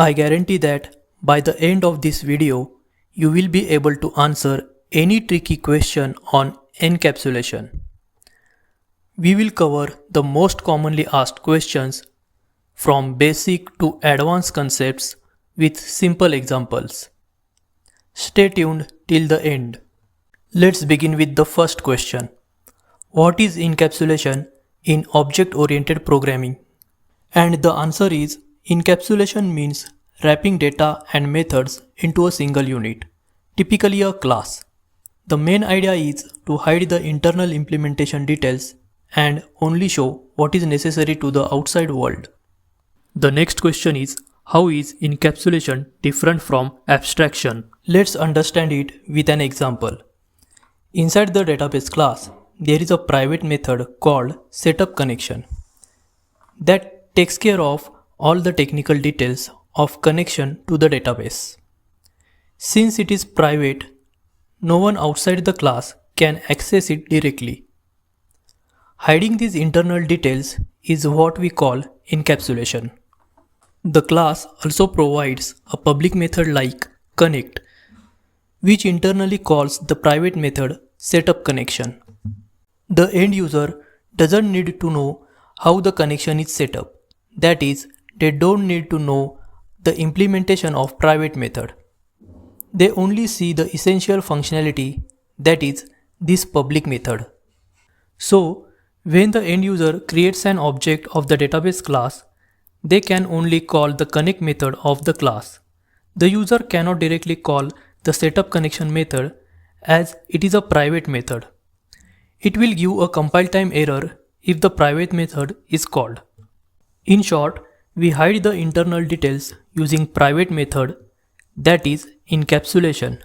I guarantee that by the end of this video, you will be able to answer any tricky question on encapsulation. We will cover the most commonly asked questions from basic to advanced concepts with simple examples. Stay tuned till the end. Let's begin with the first question. What is encapsulation in object-oriented programming? And the answer is, encapsulation means wrapping data and methods into a single unit, typically a class. The main idea is to hide the internal implementation details and only show what is necessary to the outside world. The next question is, how is encapsulation different from abstraction? Let's understand it with an example. Inside the database class, there is a private method called setupConnection that takes care of all the technical details of connection to the database. Since it is private, no one outside the class can access it directly. Hiding these internal details is what we call encapsulation. The class also provides a public method like connect, which internally calls the private method setupConnection. The end user doesn't need to know how the connection is set up. That is, they don't need to know the implementation of private method. They only see the essential functionality, that is, this public method. So, when the end user creates an object of the database class, they can only call the connect method of the class. The user cannot directly call the setupConnection method as it is a private method. It will give a compile time error if the private method is called. In short, we hide the internal details using private method, that is encapsulation,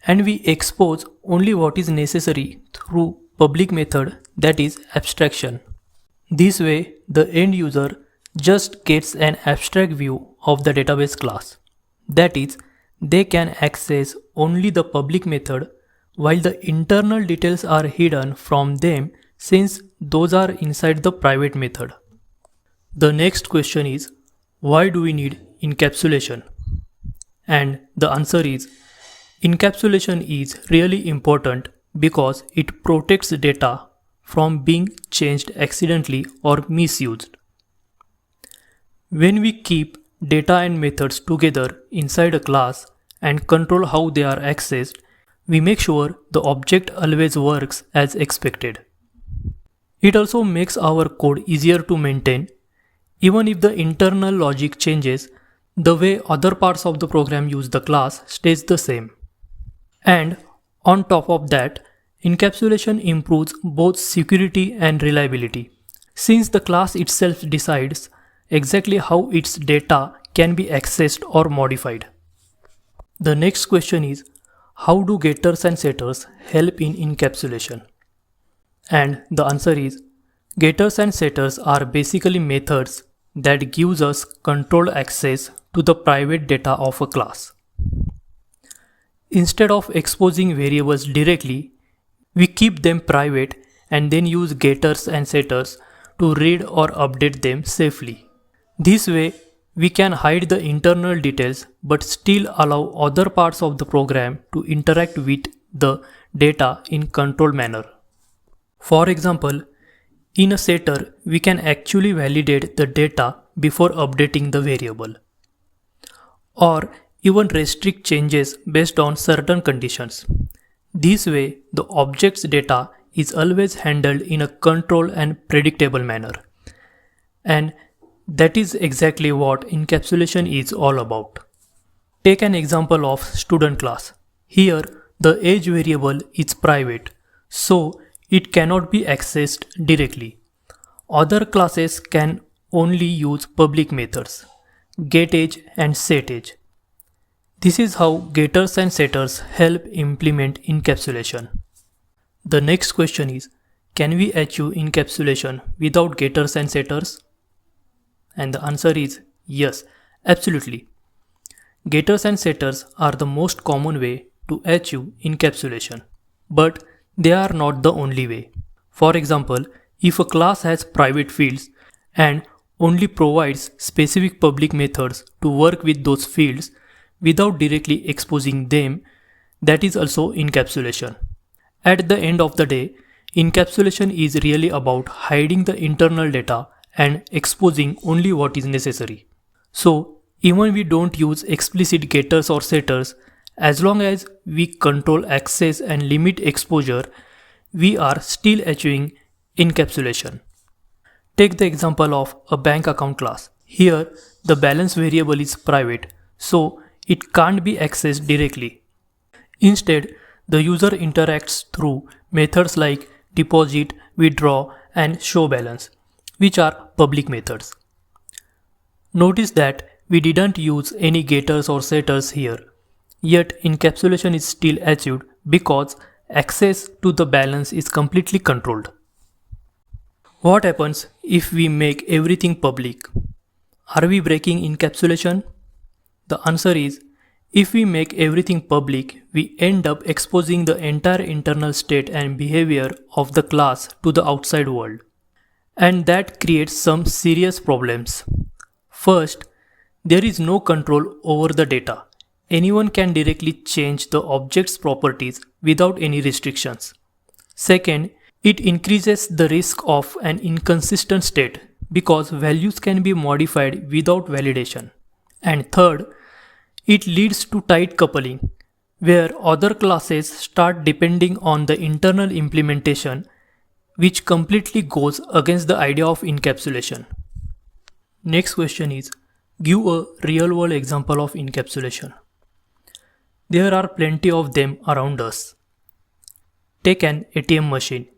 and we expose only what is necessary through public method, that is abstraction. This way, the end user just gets an abstract view of the database class. That is, they can access only the public method while the internal details are hidden from them since those are inside the private method. The next question is, why do we need encapsulation? And the answer is, encapsulation is really important because it protects data from being changed accidentally or misused. When we keep data and methods together inside a class and control how they are accessed, we make sure the object always works as expected. It also makes our code easier to maintain. Even if the internal logic changes, the way other parts of the program use the class stays the same. And on top of that, encapsulation improves both security and reliability, since the class itself decides exactly how its data can be accessed or modified. The next question is, how do getters and setters help in encapsulation? And the answer is, getters and setters are basically methods that gives us controlled access to the private data of a class. Instead of exposing variables directly, we keep them private and then use getters and setters to read or update them safely. This way, we can hide the internal details but still allow other parts of the program to interact with the data in controlled manner. For example, in a setter, we can actually validate the data before updating the variable, or even restrict changes based on certain conditions. This way, the object's data is always handled in a controlled and predictable manner. And that is exactly what encapsulation is all about. Take an example of student class. Here, the age variable is private, so it cannot be accessed directly. Other classes can only use public methods, getAge and setAge. This is how getters and setters help implement encapsulation. The next question is, can we achieve encapsulation without getters and setters? And the answer is yes, absolutely. Getters and setters are the most common way to achieve encapsulation, but they are not the only way. For example, if a class has private fields and only provides specific public methods to work with those fields without directly exposing them. That is also encapsulation. At the end of the day, encapsulation is really about hiding the internal data and exposing only what is necessary. So, even we don't use explicit getters or setters, as long as we control access and limit exposure, we are still achieving encapsulation. Take the example of a bank account class. Here, the balance variable is private, so it can't be accessed directly. Instead, the user interacts through methods like deposit, withdraw, and show balance, which are public methods. Notice that we didn't use any getters or setters here, yet encapsulation is still achieved because access to the balance is completely controlled. What happens if we make everything public? Are we breaking encapsulation? The answer is, if we make everything public, we end up exposing the entire internal state and behavior of the class to the outside world. And that creates some serious problems. First, there is no control over the data. Anyone can directly change the object's properties without any restrictions. Second, it increases the risk of an inconsistent state because values can be modified without validation. And third, it leads to tight coupling, where other classes start depending on the internal implementation, which completely goes against the idea of encapsulation. Next question is, give a real-world example of encapsulation. There are plenty of them around us. Take an ATM machine.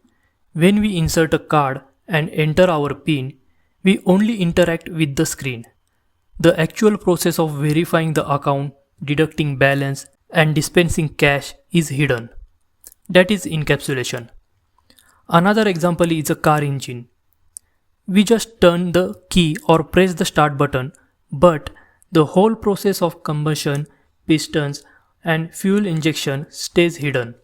When we insert a card and enter our PIN, we only interact with the screen. The actual process of verifying the account, deducting balance, and dispensing cash is hidden. That is encapsulation. Another example is a car engine. We just turn the key or press the start button, but the whole process of combustion, pistons, and fuel injection stays hidden.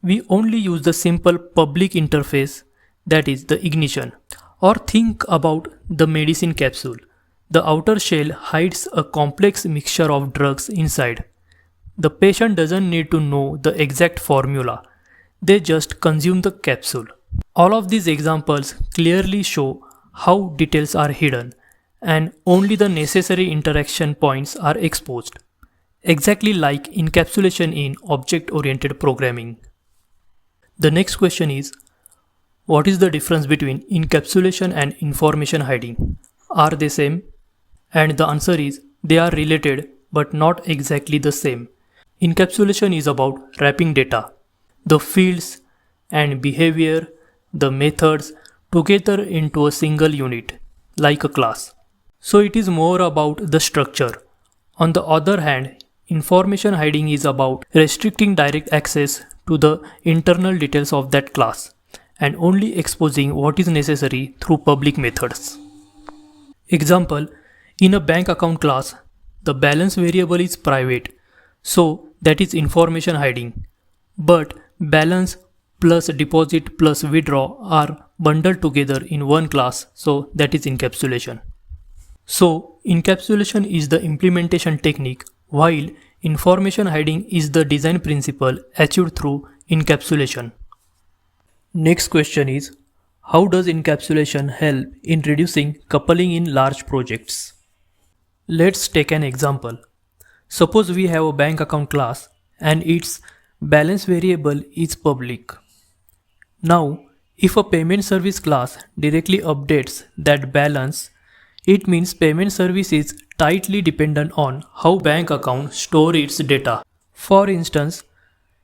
We only use the simple public interface, that is the ignition. Or think about the medicine capsule. The outer shell hides a complex mixture of drugs inside. The patient doesn't need to know the exact formula. They just consume the capsule. All of these examples clearly show how details are hidden and only the necessary interaction points are exposed. Exactly like encapsulation in object-oriented programming. The next question is, what is the difference between encapsulation and information hiding? Are they same? And the answer is, they are related but not exactly the same. Encapsulation is about wrapping data, the fields and behavior, the methods together into a single unit, like a class. So it is more about the structure. On the other hand, information hiding is about restricting direct access to the internal details of that class and only exposing what is necessary through public methods. Example, in a bank account class, the balance variable is private, so that is information hiding. But balance plus deposit plus withdraw are bundled together in one class, so that is encapsulation. So encapsulation is the implementation technique, while information hiding is the design principle achieved through encapsulation. Next question is, how does encapsulation help in reducing coupling in large projects? Let's take an example. Suppose we have a bank account class and its balance variable is public. Now, if a payment service class directly updates that balance, it means payment service is tightly dependent on how bank account store its data. For instance,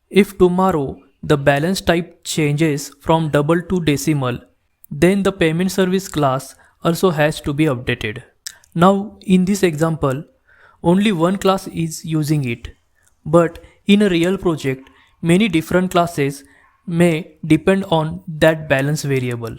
if tomorrow the balance type changes from double to decimal, then the payment service class also has to be updated. Now, in this example, only one class is using it, but in a real project, many different classes may depend on that balance variable.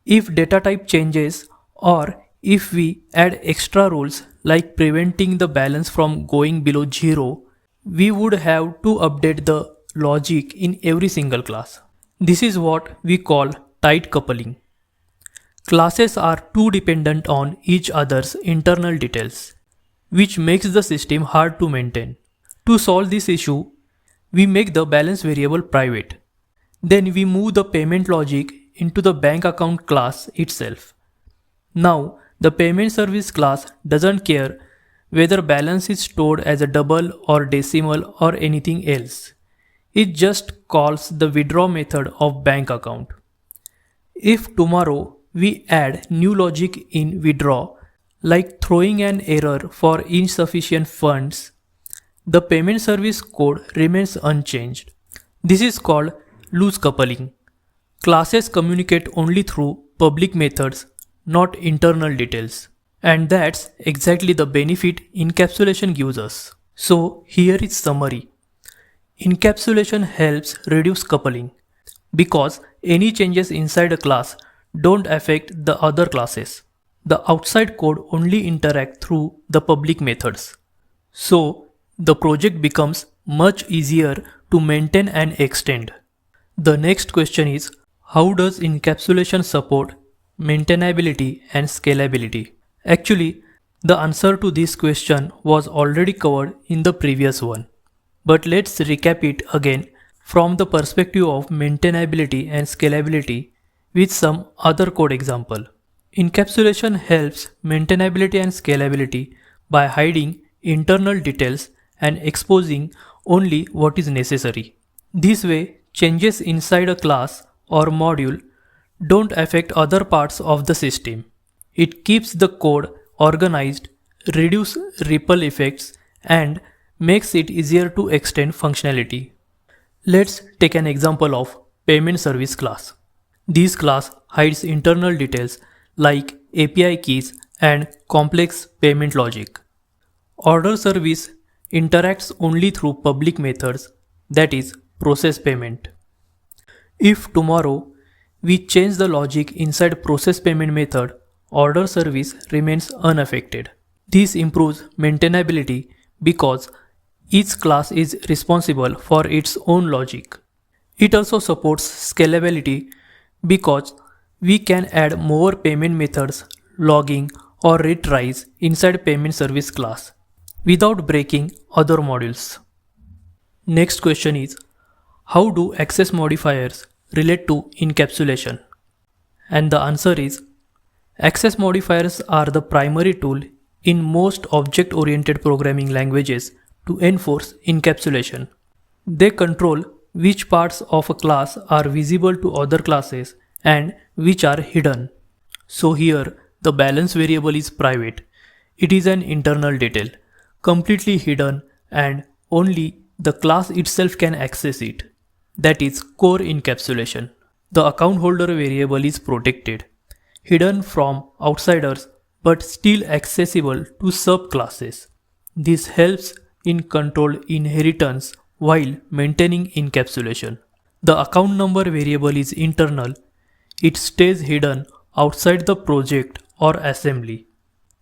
If data type changes or if we add extra rules like preventing the balance from going below 0, we would have to update the logic in every single class. This is what we call tight coupling. Classes are too dependent on each other's internal details, which makes the system hard to maintain. To solve this issue, we make the balance variable private. Then we move the payment logic into the bank account class itself. Now, the payment service class doesn't care whether balance is stored as a double or decimal or anything else. It just calls the withdraw method of bank account. If tomorrow we add new logic in withdraw, like throwing an error for insufficient funds, the payment service code remains unchanged. This is called loose coupling. Classes communicate only through public methods, not internal details. And that's exactly the benefit encapsulation gives us. So here is summary. Encapsulation helps reduce coupling because any changes inside a class don't affect the other classes. The outside code only interacts through the public methods. So the project becomes much easier to maintain and extend. The next question is, how does encapsulation support maintainability and scalability? Actually, the answer to this question was already covered in the previous one. But let's recap it again from the perspective of maintainability and scalability with some other code example. Encapsulation helps maintainability and scalability by hiding internal details and exposing only what is necessary. This way, changes inside a class or module don't affect other parts of the system. It keeps the code organized, reduces ripple effects, and makes it easier to extend functionality. Let's take an example of payment service class. This class hides internal details like API keys and complex payment logic. Order service interacts only through public methods, that is, process payment. If tomorrow we change the logic inside process payment method, order service remains unaffected. This improves maintainability because each class is responsible for its own logic. It also supports scalability because we can add more payment methods, logging, or retries inside payment service class without breaking other modules. Next question is, how do access modifiers relate to encapsulation? And the answer is, access modifiers are the primary tool in most object-oriented programming languages to enforce encapsulation. They control which parts of a class are visible to other classes and which are hidden. So here, the balance variable is private. It is an internal detail, completely hidden, and only the class itself can access it. That is core encapsulation. The account holder variable is protected, hidden from outsiders but still accessible to subclasses. This helps in controlled inheritance while maintaining encapsulation. The account number variable is internal. It stays hidden outside the project or assembly.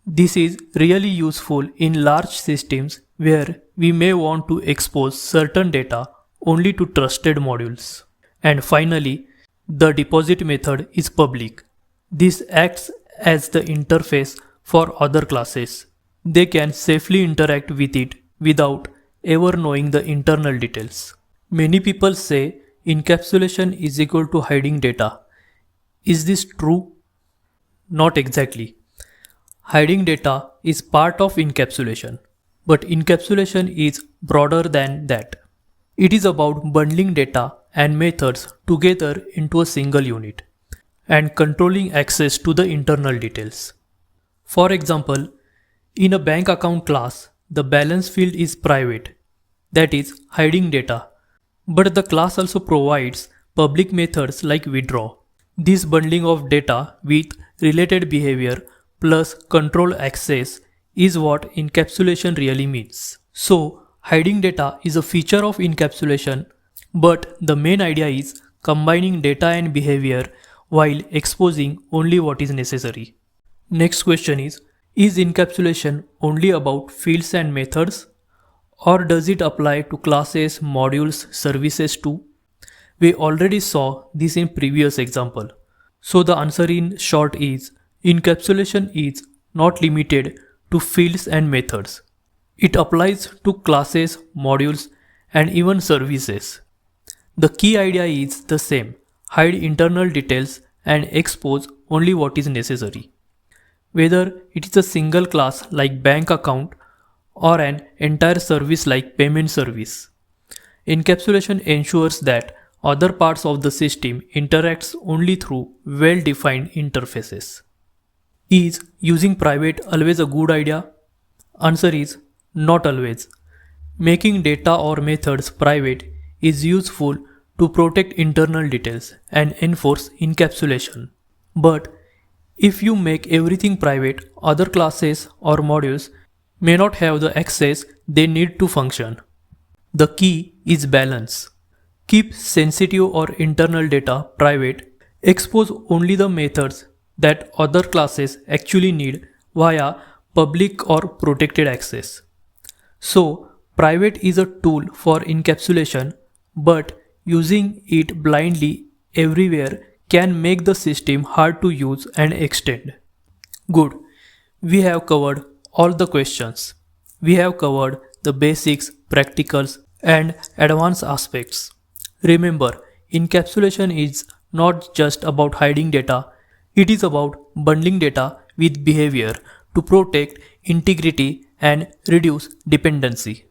This is really useful in large systems where we may want to expose certain data only to trusted modules. And finally, the deposit method is public. This acts as the interface for other classes. They can safely interact with it without ever knowing the internal details. Many people say encapsulation is equal to hiding data. Is this true? Not exactly. Hiding data is part of encapsulation, but encapsulation is broader than that. It is about bundling data and methods together into a single unit and controlling access to the internal details. For example, in a bank account class, the balance field is private, that is, hiding data, but the class also provides public methods like withdraw. This bundling of data with related behavior plus control access is what encapsulation really means. So, hiding data is a feature of encapsulation, but the main idea is combining data and behavior while exposing only what is necessary. Next question is encapsulation only about fields and methods, or does it apply to classes, modules, services too? We already saw this in previous example. So the answer in short is encapsulation is not limited to fields and methods. It applies to classes, modules, and even services. The key idea is the same: hide internal details and expose only what is necessary. Whether it is a single class like bank account or an entire service like payment service. Encapsulation ensures that other parts of the system interacts only through well-defined interfaces. Is using private always a good idea? Answer is not always. Making data or methods private is useful to protect internal details and enforce encapsulation. But if you make everything private, other classes or modules may not have the access they need to function. The key is balance. Keep sensitive or internal data private. Expose only the methods that other classes actually need via public or protected access. So, private is a tool for encapsulation, but using it blindly everywhere can make the system hard to use and extend. Good. We have covered all the questions. We have covered the basics, practicals, and advanced aspects. Remember, encapsulation is not just about hiding data, it is about bundling data with behavior to protect integrity and reduce dependency.